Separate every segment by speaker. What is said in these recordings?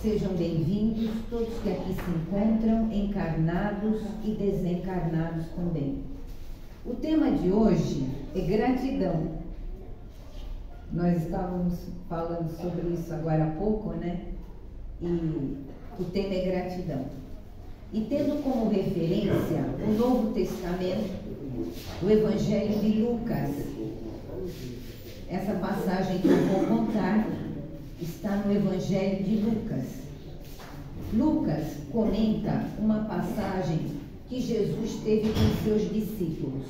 Speaker 1: Sejam bem-vindos todos que aqui se encontram, encarnados e desencarnados também. O tema de hoje é gratidão. Nós estávamos falando sobre isso agora há pouco, né? E o tema é gratidão. E tendo como referência o Novo Testamento, o Evangelho de Lucas. Essa passagem que eu vou contar está no Evangelho de Lucas. Lucas comenta uma passagem que Jesus teve com seus discípulos.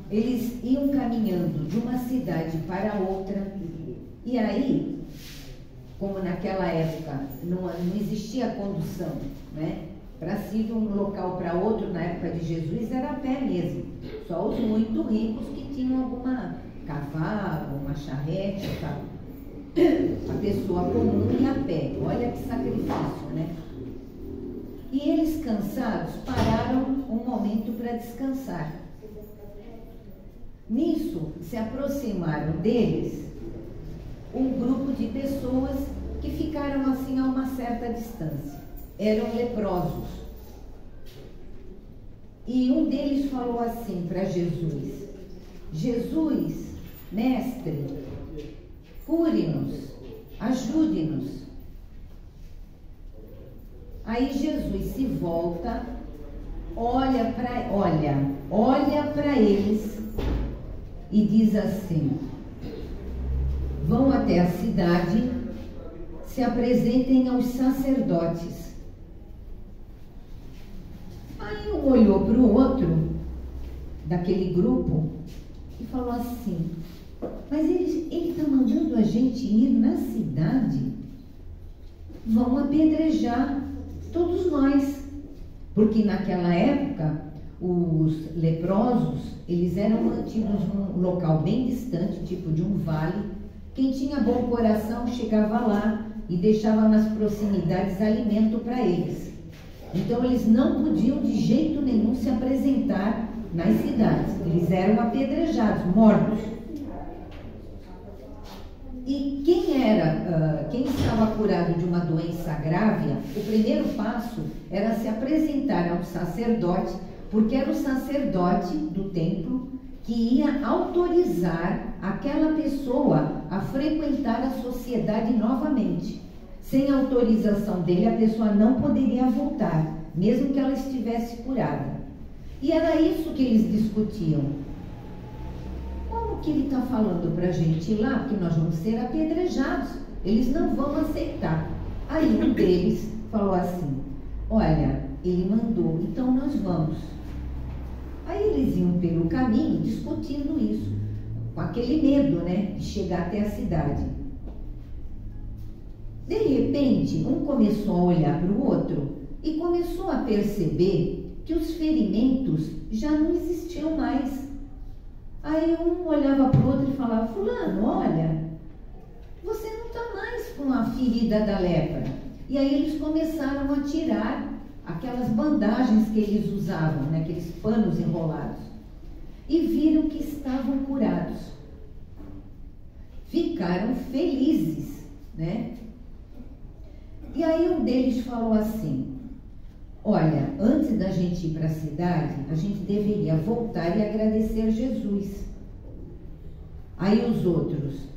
Speaker 1: Eles iam caminhando de uma cidade para outra, e aí, como naquela época não existia condução, né? Para se ir de um local para outro, na época de Jesus, era a pé mesmo. Só os muito ricos que tinham alguma cavalo, uma charrete e tal. A pessoa comum ia a pé. Olha que sacrifício, né? E eles, cansados, pararam um momento para descansar. Nisso, se aproximaram deles um grupo de pessoas que ficaram assim a uma certa distância. Eram leprosos. E um deles falou assim para Jesus: Jesus, mestre, cure-nos, ajude-nos. Aí Jesus se volta, olha para eles e diz assim: vão até a cidade, se apresentem aos sacerdotes. Aí um olhou para o outro, daquele grupo, e falou assim: mas ele está mandando a gente ir na cidade? Vão apedrejar todos nós. Porque naquela época, os leprosos, eles eram mantidos num local bem distante, tipo de um vale. Quem tinha bom coração chegava lá e deixava nas proximidades alimento para eles. Então eles não podiam de jeito nenhum se apresentar nas cidades. Eles eram apedrejados, mortos. E quem estava curado de uma doença grave, o primeiro passo era se apresentar ao sacerdote, porque era o sacerdote do templo que ia autorizar aquela pessoa a frequentar a sociedade novamente. Sem autorização dele, a pessoa não poderia voltar, mesmo que ela estivesse curada. E era isso que eles discutiam. Como que ele está falando para a gente ir lá? Porque nós vamos ser apedrejados. Eles não vão aceitar. Aí um deles falou assim: olha, ele mandou, então nós vamos. Aí eles iam pelo caminho discutindo isso, com aquele medo, né, de chegar até a cidade. De repente, um começou a olhar para o outro e começou a perceber que os ferimentos já não existiam mais. Aí um olhava para o outro e falava: fulano, olha, você não está mais com a ferida da lepra. E aí eles começaram a tirar aquelas bandagens que eles usavam, né, aqueles panos enrolados, e viram que estavam curados. Ficaram felizes, né? E aí um deles falou assim: olha, antes da gente ir para a cidade, a gente deveria voltar e agradecer a Jesus. Aí os outros: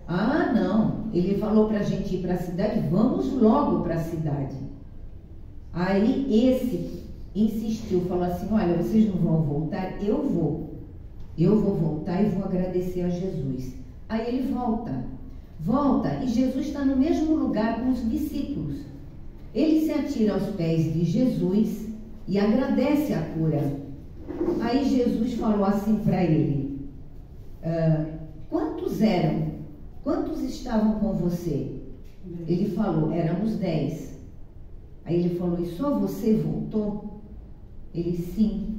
Speaker 1: ah, não, ele falou para a gente ir para a cidade, vamos logo para a cidade. Aí esse insistiu, falou assim: olha, vocês não vão voltar? Eu vou voltar e vou agradecer a Jesus. Aí ele volta e Jesus está no mesmo lugar com os discípulos. Ele se atira aos pés de Jesus e agradece a cura. Aí Jesus falou assim para ele: quantos eram? Quantos estavam com você? Ele falou: éramos 10. Aí ele falou: e só você voltou? Ele: sim.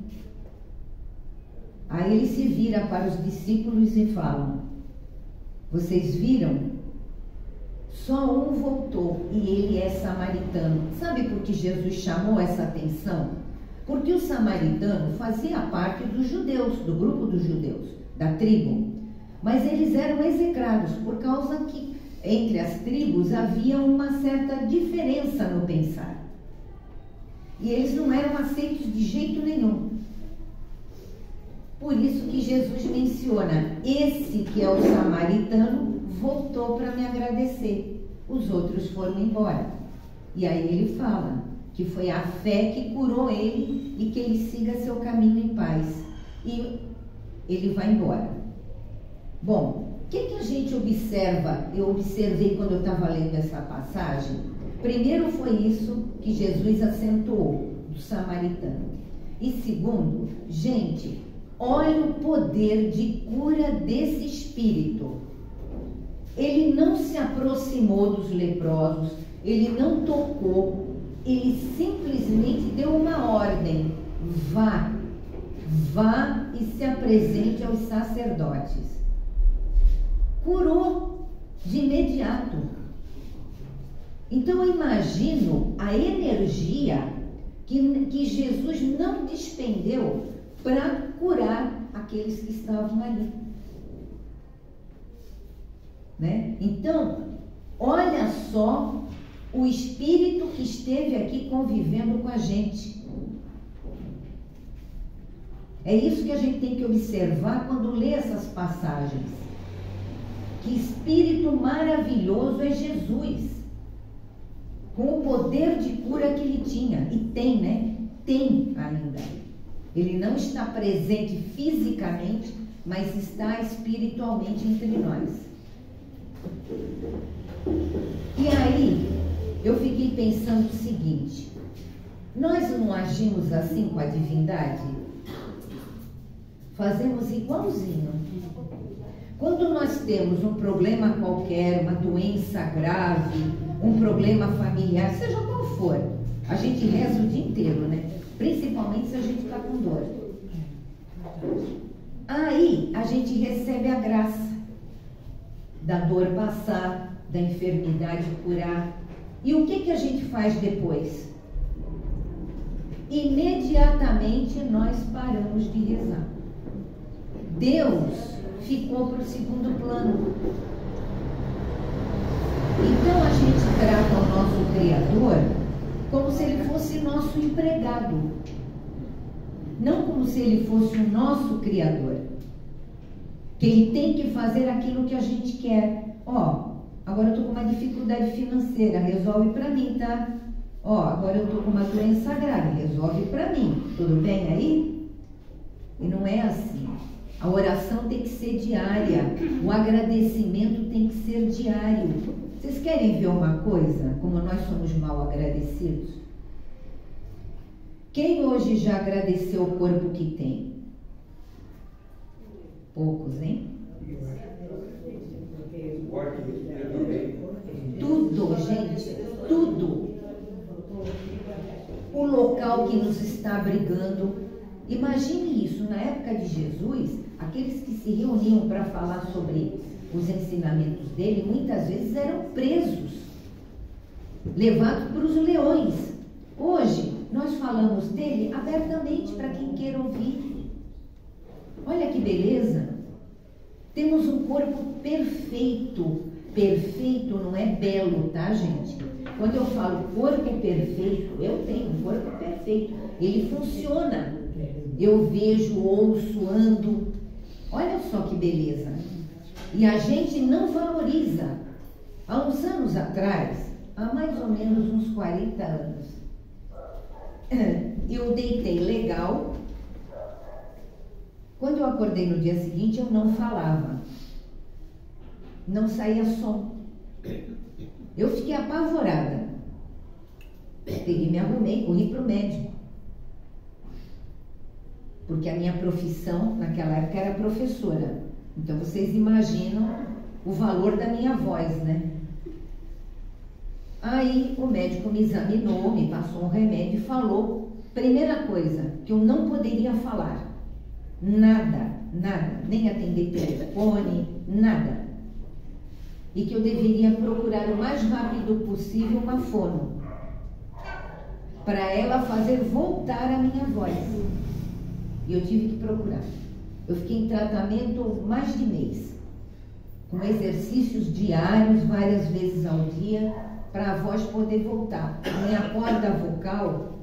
Speaker 1: Aí ele se vira para os discípulos e fala: vocês viram? Só um voltou e ele é samaritano. Sabe por que Jesus chamou essa atenção? Porque o samaritano fazia parte dos judeus, do grupo dos judeus, da tribo. Mas eles eram execrados por causa que entre as tribos havia uma certa diferença no pensar. E eles não eram aceitos de jeito nenhum. Por isso que Jesus menciona, esse que é o samaritano voltou para me agradecer. Os outros foram embora. E aí ele fala que foi a fé que curou ele e que ele siga seu caminho em paz. E ele vai embora. Bom, o que a gente observa? Eu observei quando eu estava lendo essa passagem. Primeiro foi isso que Jesus acentuou, do samaritano. E segundo, gente, olha o poder de cura desse espírito. Ele não se aproximou dos leprosos, ele não tocou, ele simplesmente deu uma ordem: vá e se apresente aos sacerdotes. Curou de imediato. Então eu imagino a energia que Jesus não despendeu para curar aqueles que estavam ali. Né? Então, olha só o espírito que esteve aqui convivendo com a gente. É isso que a gente tem que observar quando lê essas passagens. Que espírito maravilhoso é Jesus, com o poder de cura que ele tinha, e tem, né? Tem ainda. Ele não está presente fisicamente, mas está espiritualmente entre nós. E aí, eu fiquei pensando o seguinte: nós não agimos assim com a divindade? Fazemos igualzinho. Quando nós temos um problema qualquer, uma doença grave, um problema familiar, seja qual for, a gente reza o dia inteiro, né? Principalmente se a gente está com dor. Aí a gente recebe a graça da dor passar, da enfermidade curar. E o que a gente faz depois? Imediatamente nós paramos de rezar. Deus ficou para o segundo plano. Então a gente trata o nosso Criador como se ele fosse nosso empregado, não como se ele fosse o nosso Criador, que ele tem que fazer aquilo que a gente quer. Ó, agora eu estou com uma dificuldade financeira, resolve para mim, tá? Ó, agora eu estou com uma doença grave, resolve para mim, tudo bem aí? E não é assim. A oração tem que ser diária, o agradecimento tem que ser diário. Vocês querem ver uma coisa? Como nós somos mal agradecidos? Quem hoje já agradeceu o corpo que tem? Poucos, hein? Tudo, gente, tudo. O local que nos está abrigando. Imagine isso, na época de Jesus, aqueles que se reuniam para falar sobre os ensinamentos dele, muitas vezes eram presos, levados para os leões. Hoje, nós falamos dele abertamente para quem queira ouvir. Olha que beleza! Temos um corpo perfeito. Perfeito não é belo, tá, gente? Quando eu falo corpo perfeito, eu tenho um corpo perfeito. Ele funciona. Eu vejo, ouço, ando. Olha só que beleza. E a gente não valoriza. Há uns anos atrás, há mais ou menos uns 40 anos, eu deitei legal. Quando eu acordei no dia seguinte, eu não falava. Não saía som. Eu fiquei apavorada. Peguei, me arrumei, corri para o médico. Porque a minha profissão, naquela época, era professora. Então, vocês imaginam o valor da minha voz, né? Aí, o médico me examinou, me passou um remédio e falou, primeira coisa, que eu não poderia falar. Nada, nem atender telefone, nada. E que eu deveria procurar o mais rápido possível uma fono, para ela fazer voltar a minha voz. E eu tive que procurar. Eu fiquei em tratamento mais de mês. com exercícios diários, várias vezes ao dia, para a voz poder voltar. A minha corda vocal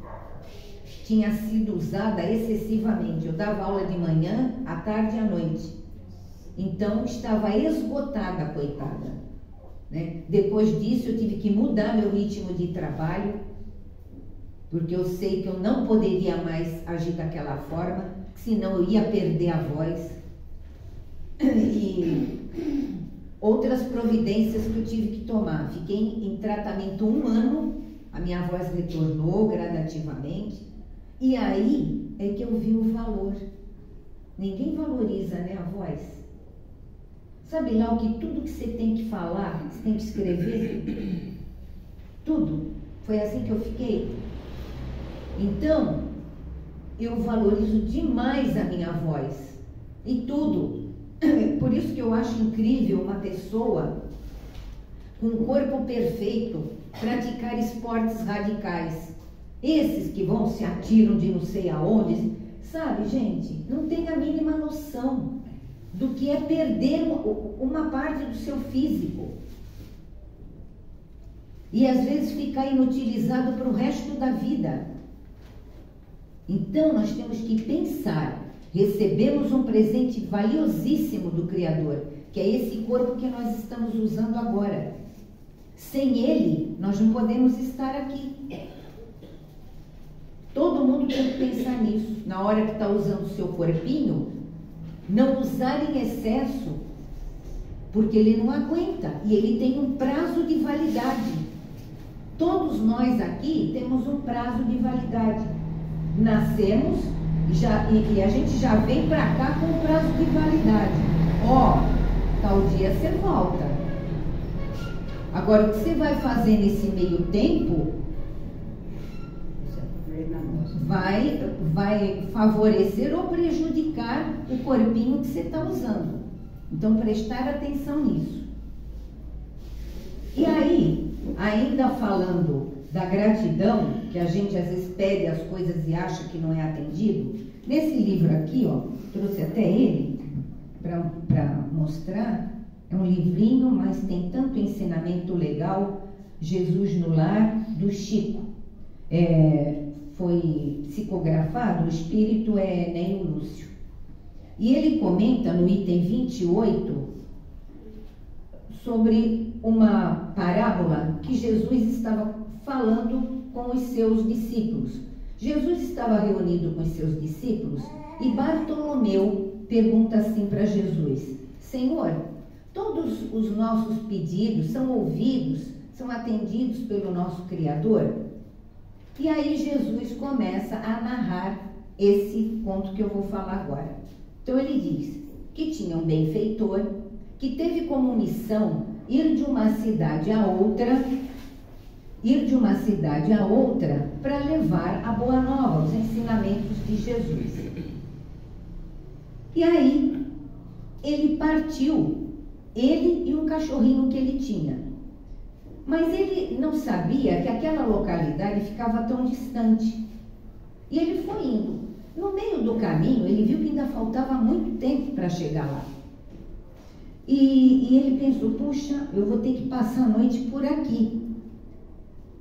Speaker 1: tinha sido usada excessivamente. Eu dava aula de manhã, à tarde e à noite. Então, estava esgotada, coitada, né? Depois disso, eu tive que mudar meu ritmo de trabalho, porque eu sei que eu não poderia mais agir daquela forma, senão eu ia perder a voz. E outras providências que eu tive que tomar. Fiquei em tratamento 1 ano, a minha voz retornou gradativamente, e aí é que eu vi o valor. Ninguém valoriza, né, a voz. Sabe lá o que tudo que você tem que falar, você tem que escrever? Tudo. Foi assim que eu fiquei. Então, eu valorizo demais a minha voz. E tudo. Por isso que eu acho incrível uma pessoa com um corpo perfeito praticar esportes radicais. Esses que vão se atiram de não sei aonde, sabe, gente, não tem a mínima noção do que é perder uma parte do seu físico. E às vezes ficar inutilizado para o resto da vida. Então nós temos que pensar. Recebemos um presente valiosíssimo do Criador, que é esse corpo que nós estamos usando agora. Sem ele, nós não podemos estar aqui. Todo mundo tem que pensar nisso. Na hora que está usando o seu corpinho, não usar em excesso, porque ele não aguenta e ele tem um prazo de validade. Todos nós aqui temos um prazo de validade. Nascemos e a gente já vem para cá com o prazo de validade. Ó, tal dia você volta. Agora, o que você vai fazer nesse meio tempo vai favorecer ou prejudicar o corpinho que você está usando. Então, prestar atenção nisso. E aí, ainda falando da gratidão, que a gente às vezes pede as coisas e acha que não é atendido, nesse livro aqui, ó, trouxe até ele para mostrar, é um livrinho, mas tem tanto ensinamento legal, Jesus no Lar, do Chico. Foi psicografado, o espírito é Neio Lúcio. E ele comenta no item 28 sobre uma parábola que Jesus estava falando com os seus discípulos. Jesus estava reunido com os seus discípulos e Bartolomeu pergunta assim para Jesus: Senhor, todos os nossos pedidos são ouvidos, são atendidos pelo nosso Criador? E aí Jesus começa a narrar esse ponto que eu vou falar agora. Então ele diz que tinha um benfeitor que teve como missão ir de uma cidade a outra para levar a boa nova, os ensinamentos de Jesus. E aí ele partiu, ele e um cachorrinho que ele tinha. Mas ele não sabia que aquela localidade ficava tão distante. E ele foi indo. No meio do caminho, ele viu que ainda faltava muito tempo para chegar lá. E ele pensou, puxa, eu vou ter que passar a noite por aqui.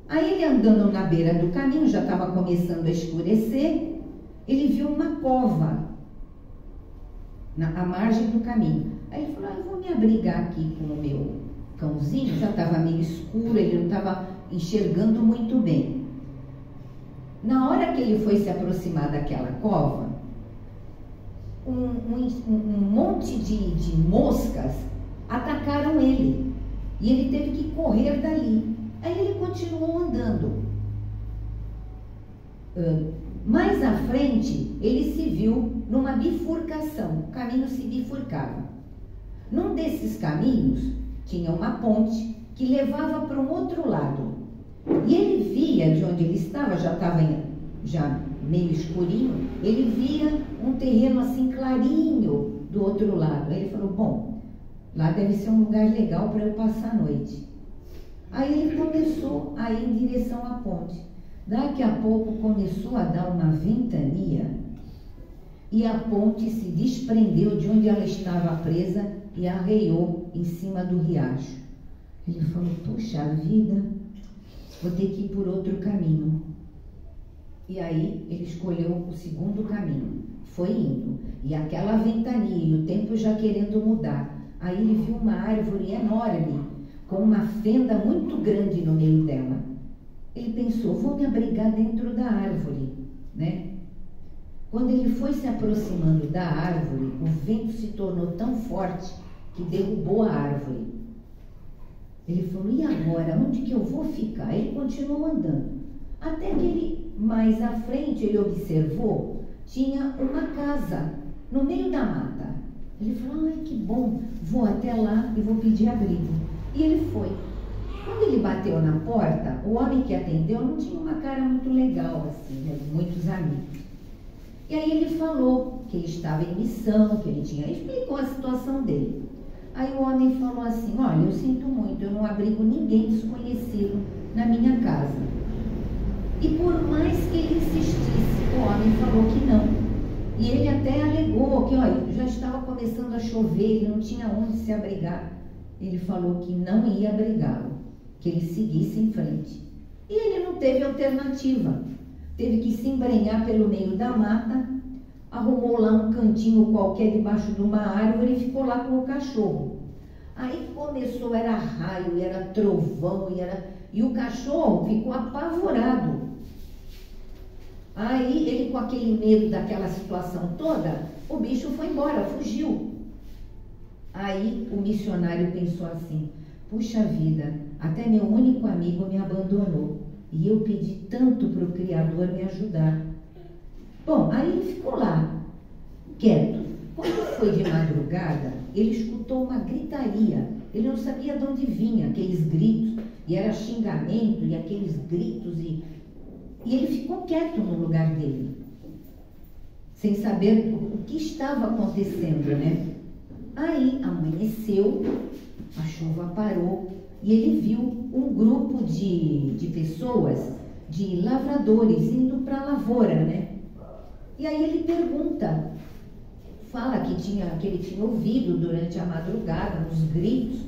Speaker 1: Aí ele andando na beira do caminho, já estava começando a escurecer, ele viu uma cova à margem do caminho. Aí ele falou, eu vou me abrigar aqui com o meu cãozinho, já estava meio escuro, ele não estava enxergando muito bem. Na hora que ele foi se aproximar daquela cova, um monte de moscas atacaram ele e ele teve que correr dali. Aí ele continuou andando. Mais à frente, ele se viu numa bifurcação, o caminho se bifurcava. Num desses caminhos, tinha uma ponte que levava para um outro lado. E ele via de onde ele estava, já meio escurinho, ele via um terreno assim clarinho do outro lado. Aí ele falou, bom, lá deve ser um lugar legal para eu passar a noite. Aí ele começou a ir em direção à ponte. Daqui a pouco começou a dar uma ventania e a ponte se desprendeu de onde ela estava presa e arreiou em cima do riacho. Ele falou, puxa vida, vou ter que ir por outro caminho. E aí ele escolheu o segundo caminho, foi indo. E aquela ventania, e o tempo já querendo mudar. Aí ele viu uma árvore enorme, com uma fenda muito grande no meio dela. Ele pensou, vou me abrigar dentro da árvore, né? Quando ele foi se aproximando da árvore, o vento se tornou tão forte que derrubou a árvore. Ele falou, e agora? Onde que eu vou ficar? Ele continuou andando. Até que ele, mais à frente, ele observou, tinha uma casa no meio da mata. Ele falou, ai que bom, vou até lá e vou pedir abrigo. E ele foi. Quando ele bateu na porta, o homem que atendeu não tinha uma cara muito legal, assim, né? Muitos amigos. E aí ele falou que ele estava em missão, que ele tinha... explicou a situação dele. Aí o homem falou assim, olha, eu sinto muito, eu não abrigo ninguém desconhecido na minha casa. E por mais que ele insistisse, o homem falou que não. E ele até alegou que, olha, já estava começando a chover, ele não tinha onde se abrigar. Ele falou que não ia abrigá-lo, que ele seguisse em frente. E ele não teve alternativa. Teve que se embrenhar pelo meio da mata, arrumou lá um cantinho qualquer debaixo de uma árvore e ficou lá com o cachorro. Aí começou, era raio, era trovão, e o cachorro ficou apavorado. Aí ele, com aquele medo daquela situação toda, o bicho foi embora, fugiu. Aí o missionário pensou assim, puxa vida, até meu único amigo me abandonou. E eu pedi tanto para o Criador me ajudar. Bom, aí ele ficou lá, quieto. Quando foi de madrugada, ele escutou uma gritaria. Ele não sabia de onde vinha aqueles gritos. E era xingamento, e aqueles gritos. E ele ficou quieto no lugar dele, sem saber o que estava acontecendo, né? Aí amanheceu, a chuva parou. E ele viu um grupo de pessoas, de lavradores, indo para a lavoura, né? E aí ele pergunta, fala que ele tinha ouvido durante a madrugada uns gritos,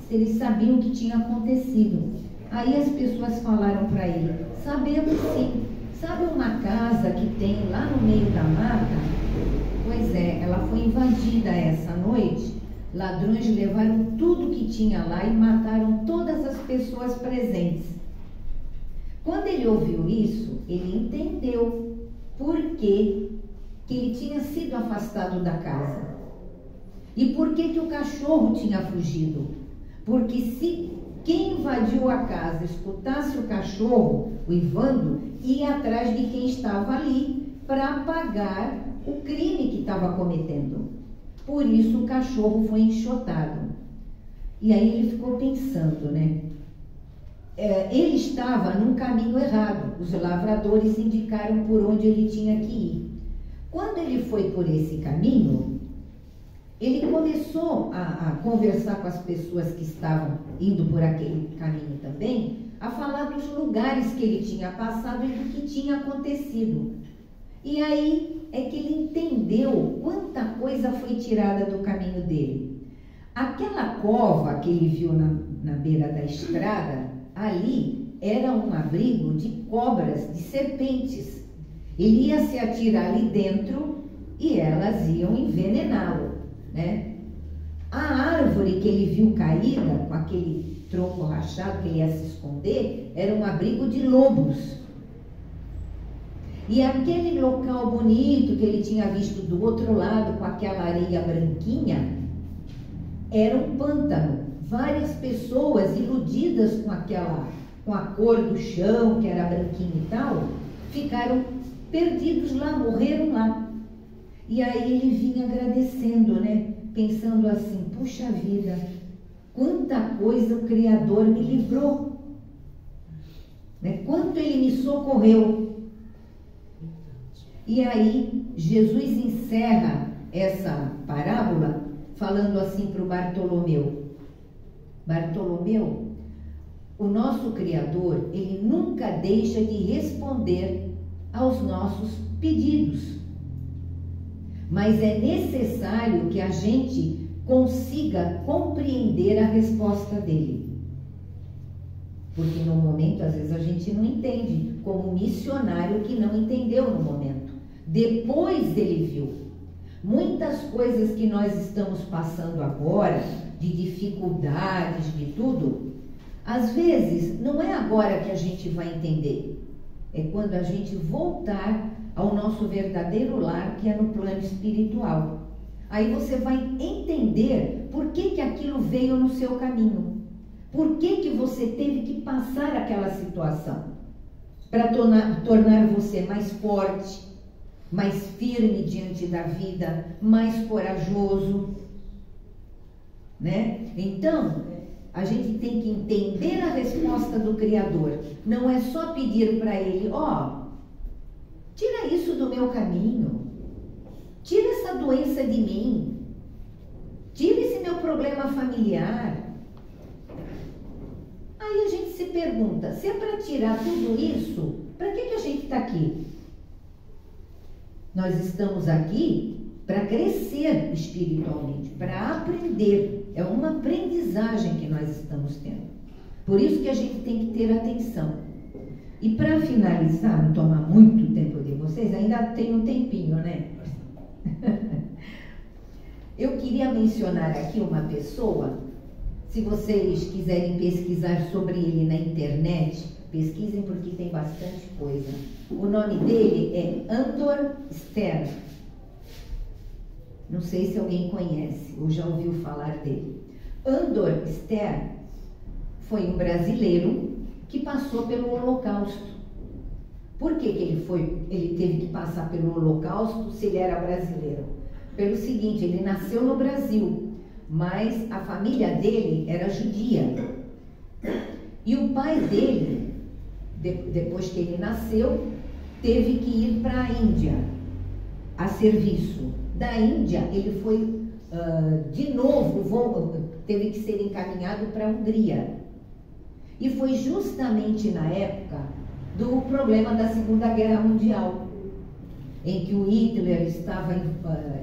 Speaker 1: se eles sabiam o que tinha acontecido. Aí as pessoas falaram para ele, sabemos sim, sabe uma casa que tem lá no meio da mata? Pois é, ela foi invadida essa noite. Ladrões levaram tudo que tinha lá e mataram todas as pessoas presentes. Quando ele ouviu isso, ele entendeu por que ele tinha sido afastado da casa. E por que o cachorro tinha fugido. Porque se quem invadiu a casa escutasse o cachorro uivando, ia atrás de quem estava ali para pagar o crime que estava cometendo. Por isso o cachorro foi enxotado. E aí ele ficou pensando, né? Ele estava num caminho errado. Os lavradores indicaram por onde ele tinha que ir. Quando ele foi por esse caminho, ele começou a conversar com as pessoas que estavam indo por aquele caminho também, a falar dos lugares que ele tinha passado e do que tinha acontecido. E aí é que ele entendeu quanta coisa foi tirada do caminho dele. Aquela cova que ele viu na beira da estrada, ali era um abrigo de cobras, de serpentes. Ele ia se atirar ali dentro e elas iam envenená-lo, né? A árvore que ele viu caída, com aquele tronco rachado que ele ia se esconder, era um abrigo de lobos. E aquele local bonito que ele tinha visto do outro lado, com aquela areia branquinha, era um pântano. Várias pessoas iludidas com a cor do chão, que era branquinho e tal, ficaram perdidos lá, morreram lá. E aí ele vinha agradecendo, né? Pensando assim, puxa vida, quanta coisa o Criador me livrou, né? Quanto ele me socorreu. E aí Jesus encerra essa parábola falando assim para o Bartolomeu. Bartolomeu, o nosso Criador, ele nunca deixa de responder aos nossos pedidos. Mas é necessário que a gente consiga compreender a resposta dele. Porque no momento, às vezes, a gente não entende, como um missionário que não entendeu no momento. Depois ele viu. Muitas coisas que nós estamos passando agora, de dificuldades, de tudo, às vezes, não é agora que a gente vai entender. É quando a gente voltar ao nosso verdadeiro lar, que é no plano espiritual. Aí você vai entender por que aquilo veio no seu caminho. Por que você teve que passar aquela situação? Para tornar você mais forte, mais firme diante da vida, mais corajoso, né? Então, a gente tem que entender a resposta do Criador. Não é só pedir para Ele, tira isso do meu caminho, tira essa doença de mim, tira esse meu problema familiar. Aí a gente se pergunta, se é para tirar tudo isso, para que a gente está aqui? Nós estamos aqui para crescer espiritualmente, para aprender. É uma aprendizagem que nós estamos tendo. Por isso que a gente tem que ter atenção. E para finalizar, não tomar muito tempo de vocês, ainda tem um tempinho, né? Eu queria mencionar aqui uma pessoa. Se vocês quiserem pesquisar sobre ele na internet, pesquisem porque tem bastante coisa. O nome dele é Andor Stern. Não sei se alguém conhece ou já ouviu falar dele. Andor Stern foi um brasileiro que passou pelo Holocausto. Por que ele teve que passar pelo Holocausto se ele era brasileiro? Pelo seguinte, ele nasceu no Brasil, mas a família dele era judia. E o pai dele, depois que ele nasceu, teve que ir para a Índia a serviço. Da Índia, ele foi de novo, teve que ser encaminhado para a Hungria. E foi justamente na época do problema da Segunda Guerra Mundial, em que o Hitler estava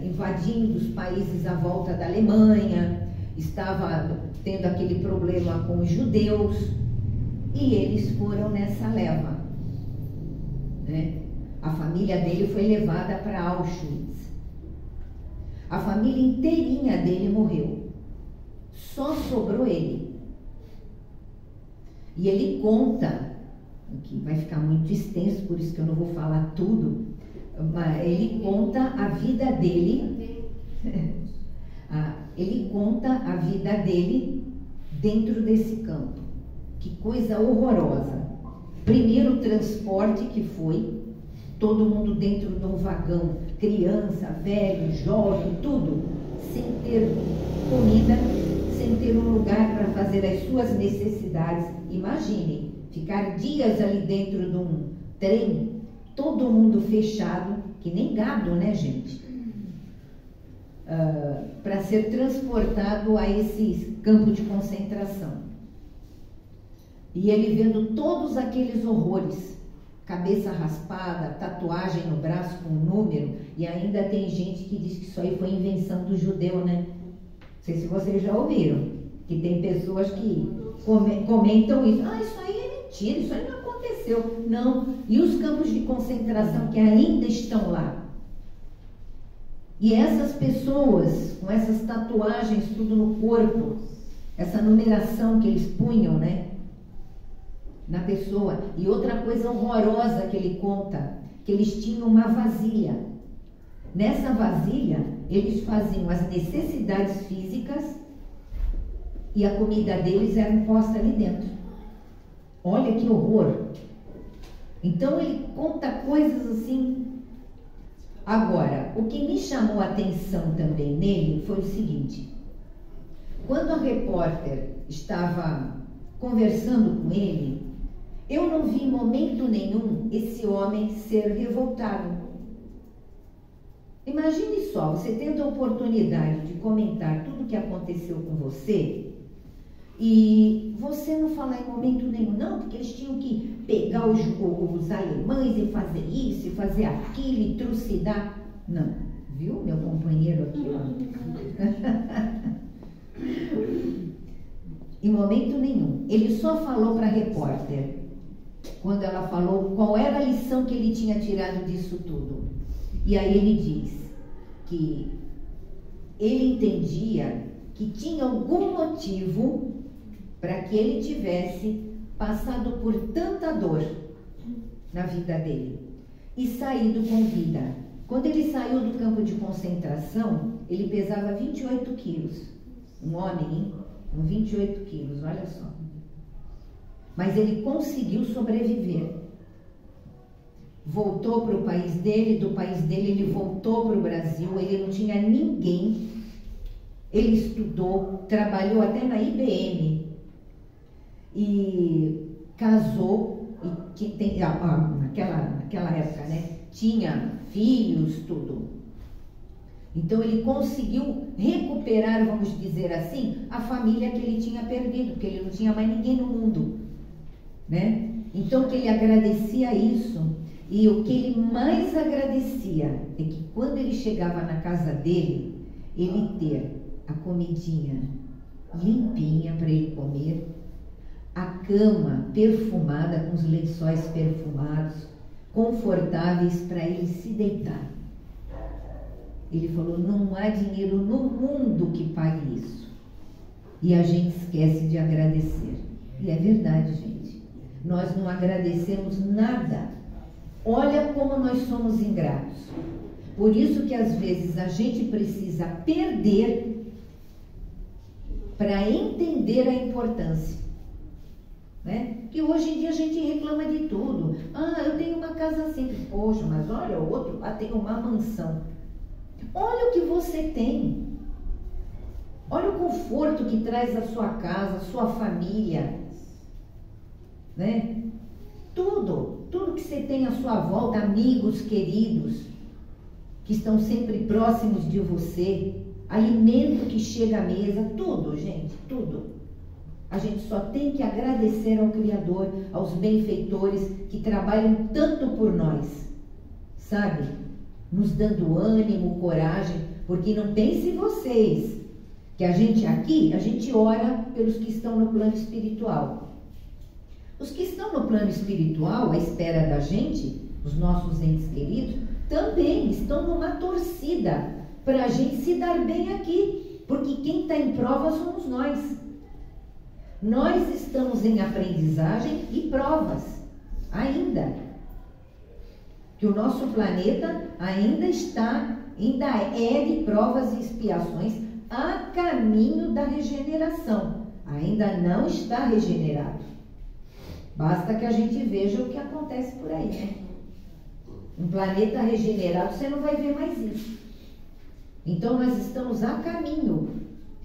Speaker 1: invadindo os países à volta da Alemanha, estava tendo aquele problema com os judeus, e eles foram nessa leva, né? A família dele foi levada para Auschwitz. A família inteirinha dele morreu. Só sobrou ele. E ele conta, que vai ficar muito extenso, por isso que eu não vou falar tudo, mas ele conta a vida dele, ele conta a vida dele dentro desse campo. Que coisa horrorosa. Primeiro transporte que foi, todo mundo dentro de um vagão, criança, velho, jovem, tudo, sem ter comida, sem ter um lugar para fazer as suas necessidades. Imaginem, ficar dias ali dentro de um trem, todo mundo fechado, que nem gado, né, gente? Para ser transportado a esse campo de concentração. E ele vendo todos aqueles horrores, cabeça raspada, tatuagem no braço com um número, e ainda tem gente que diz que isso aí foi invenção do judeu, né? Não sei se vocês já ouviram, que tem pessoas que comentam isso. Isso aí é mentira, isso aí não aconteceu. Não. E os campos de concentração que ainda estão lá? E essas pessoas, com essas tatuagens tudo no corpo, essa numeração que eles punham, né, na pessoa. E outra coisa horrorosa que ele conta, que eles tinham uma vasilha. Nessa vasilha, eles faziam as necessidades físicas e a comida deles era posta ali dentro. Olha que horror! Então ele conta coisas assim. Agora, o que me chamou a atenção também nele foi o seguinte: quando a repórter estava conversando com ele, eu não vi em momento nenhum esse homem ser revoltado. Imagine só, você tendo a oportunidade de comentar tudo o que aconteceu com você e você não falar em momento nenhum, não, porque eles tinham que pegar os alemães e fazer isso, e fazer aquilo, e trucidar. Não, viu, meu companheiro aqui, ó. Em momento nenhum. Ele só falou para a repórter, quando ela falou qual era a lição que ele tinha tirado disso tudo. E aí ele diz que ele entendia que tinha algum motivo para que ele tivesse passado por tanta dor na vida dele e saído com vida. Quando ele saiu do campo de concentração, ele pesava 28 quilos. Um homem, hein? Com 28 quilos, olha só. Mas ele conseguiu sobreviver. Voltou para o país dele, do país dele ele voltou para o Brasil, ele não tinha ninguém. Ele estudou, trabalhou até na IBM e casou, e naquela época, né? Tinha filhos, tudo. Então ele conseguiu recuperar, vamos dizer assim, a família que ele tinha perdido, porque ele não tinha mais ninguém no mundo, né? Então que ele agradecia isso, e o que ele mais agradecia é que quando ele chegava na casa dele, ele ter a comidinha limpinha para ele comer, a cama perfumada com os lençóis perfumados, confortáveis para ele se deitar. Ele falou, não há dinheiro no mundo que pague isso. E a gente esquece de agradecer. E é verdade, gente. Nós não agradecemos nada. Olha como nós somos ingratos. Por isso que às vezes a gente precisa perder para entender a importância, né? Que hoje em dia a gente reclama de tudo. Ah, eu tenho uma casa simples. Poxa, mas olha, o outro lá tem uma mansão. Olha o que você tem. Olha o conforto que traz a sua casa, a sua família, né? Tudo que você tem à sua volta, amigos queridos, que estão sempre próximos de você, alimento que chega à mesa, tudo, gente, tudo. A gente só tem que agradecer ao Criador, aos benfeitores que trabalham tanto por nós, sabe? Nos dando ânimo, coragem, porque não pensem vocês que a gente aqui, a gente ora pelos que estão no plano espiritual. Os que estão no plano espiritual, à espera da gente, os nossos entes queridos, também estão numa torcida para a gente se dar bem aqui, porque quem está em prova somos nós. Nós estamos em aprendizagem e provas, ainda. Que o nosso planeta ainda é de provas e expiações a caminho da regeneração. Ainda não está regenerado. Basta que a gente veja o que acontece por aí, né? Um planeta regenerado, você não vai ver mais isso. Então nós estamos a caminho.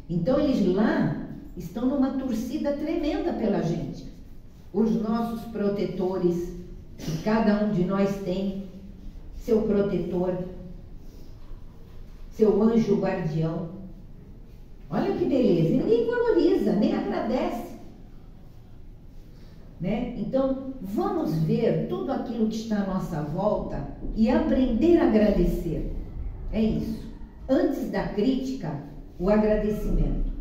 Speaker 1: Então eles lá estão numa torcida tremenda pela gente. Os nossos protetores, que cada um de nós tem seu protetor, seu anjo guardião. Olha que beleza. E ninguém valoriza, nem agradece. Né? Então, vamos ver tudo aquilo que está à nossa volta e aprender a agradecer. É isso. Antes da crítica, o agradecimento.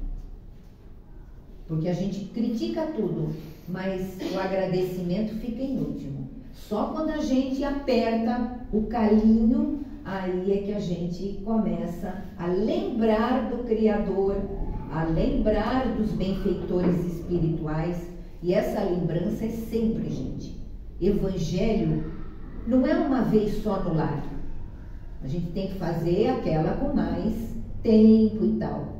Speaker 1: Porque a gente critica tudo, mas o agradecimento fica em último. Só quando a gente aperta o calinho, aí é que a gente começa a lembrar do Criador, a lembrar dos benfeitores espirituais. E essa lembrança é sempre, gente. Evangelho não é uma vez só no lar. A gente tem que fazer aquela com mais tempo e tal.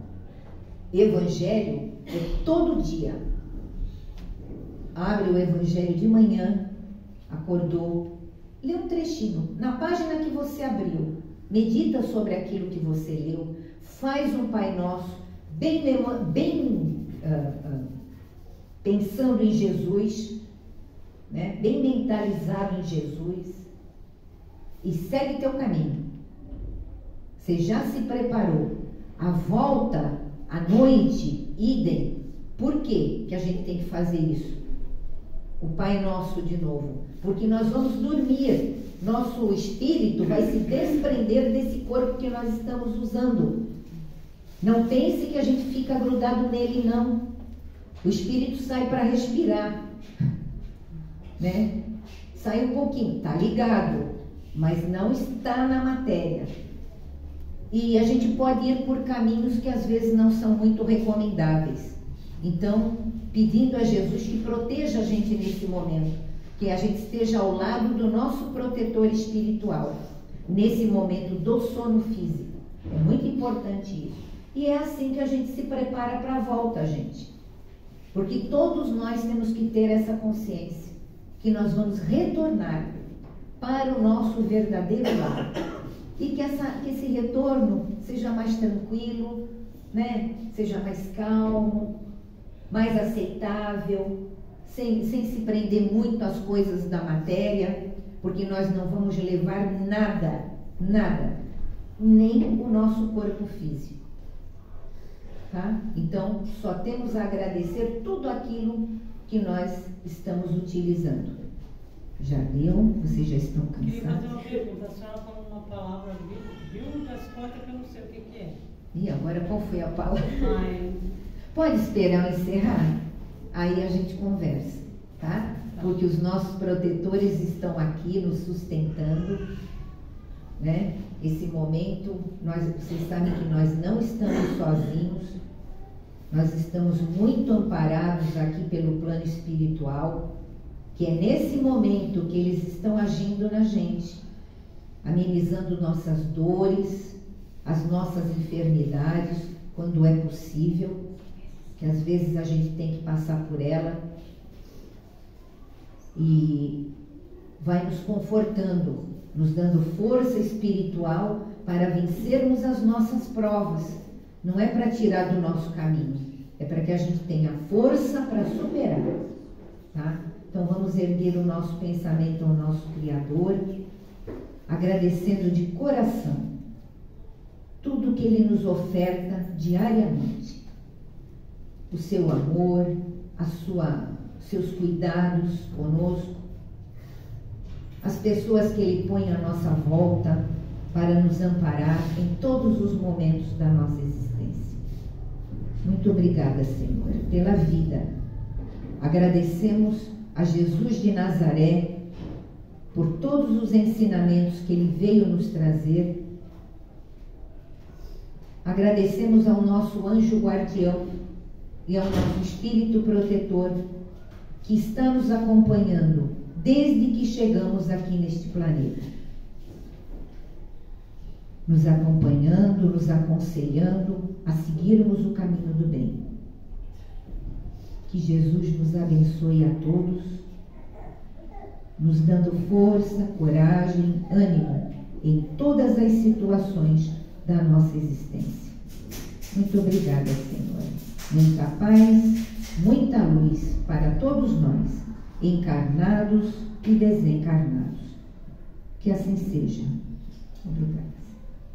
Speaker 1: Evangelho é todo dia. Abre o Evangelho de manhã, acordou, lê um trechinho. Na página que você abriu, medita sobre aquilo que você leu, faz um Pai Nosso, pensando em Jesus, né? Bem mentalizado em Jesus, e segue teu caminho. Você já se preparou. A volta à noite, idem. Por quê que a gente tem que fazer isso? O Pai Nosso de novo. Porque nós vamos dormir. Nosso espírito vai se desprender desse corpo que nós estamos usando. Não pense que a gente fica grudado nele, não. O espírito sai para respirar, né? Sai um pouquinho, está ligado, mas não está na matéria. E a gente pode ir por caminhos que às vezes não são muito recomendáveis. Então, pedindo a Jesus que proteja a gente nesse momento, que a gente esteja ao lado do nosso protetor espiritual, nesse momento do sono físico. É muito importante isso. E é assim que a gente se prepara para a volta, gente. Porque todos nós temos que ter essa consciência, que nós vamos retornar para o nosso verdadeiro lar. E que esse retorno seja mais tranquilo, né? Seja mais calmo, mais aceitável, sem se prender muito às coisas da matéria, porque nós não vamos levar nada, nem o nosso corpo físico. Tá? Então, só temos a agradecer tudo aquilo que nós estamos utilizando. Já deu? Vocês já estão cansados?
Speaker 2: Queria fazer uma pergunta. A senhora falou uma palavra, viu das contas que eu não sei o que é.
Speaker 1: E agora qual foi a palavra?
Speaker 2: Ai.
Speaker 1: Pode esperar eu encerrar? Aí a gente conversa, tá? Porque os nossos protetores estão aqui nos sustentando, né? Esse momento, vocês sabem que nós não estamos sozinhos, nós estamos muito amparados aqui pelo plano espiritual, que é nesse momento que eles estão agindo na gente, amenizando nossas dores, as nossas enfermidades, quando é possível, que às vezes a gente tem que passar por ela, e vai nos confortando, nos dando força espiritual para vencermos as nossas provas. Não é para tirar do nosso caminho, é para que a gente tenha força para superar, tá? Então vamos erguer o nosso pensamento ao nosso Criador, agradecendo de coração tudo que Ele nos oferta diariamente. O seu amor, seus cuidados conosco, as pessoas que Ele põe à nossa volta para nos amparar em todos os momentos da nossa existência. Muito obrigada, Senhor, pela vida. Agradecemos a Jesus de Nazaré por todos os ensinamentos que Ele veio nos trazer. Agradecemos ao nosso anjo guardião e ao nosso Espírito protetor que está nos acompanhando desde que chegamos aqui neste planeta. Nos acompanhando, nos aconselhando a seguirmos o caminho do bem. Que Jesus nos abençoe a todos, nos dando força, coragem, ânimo em todas as situações da nossa existência. Muito obrigada, Senhor. Muita paz, muita luz para todos nós, encarnados e desencarnados. Que assim seja. Obrigada.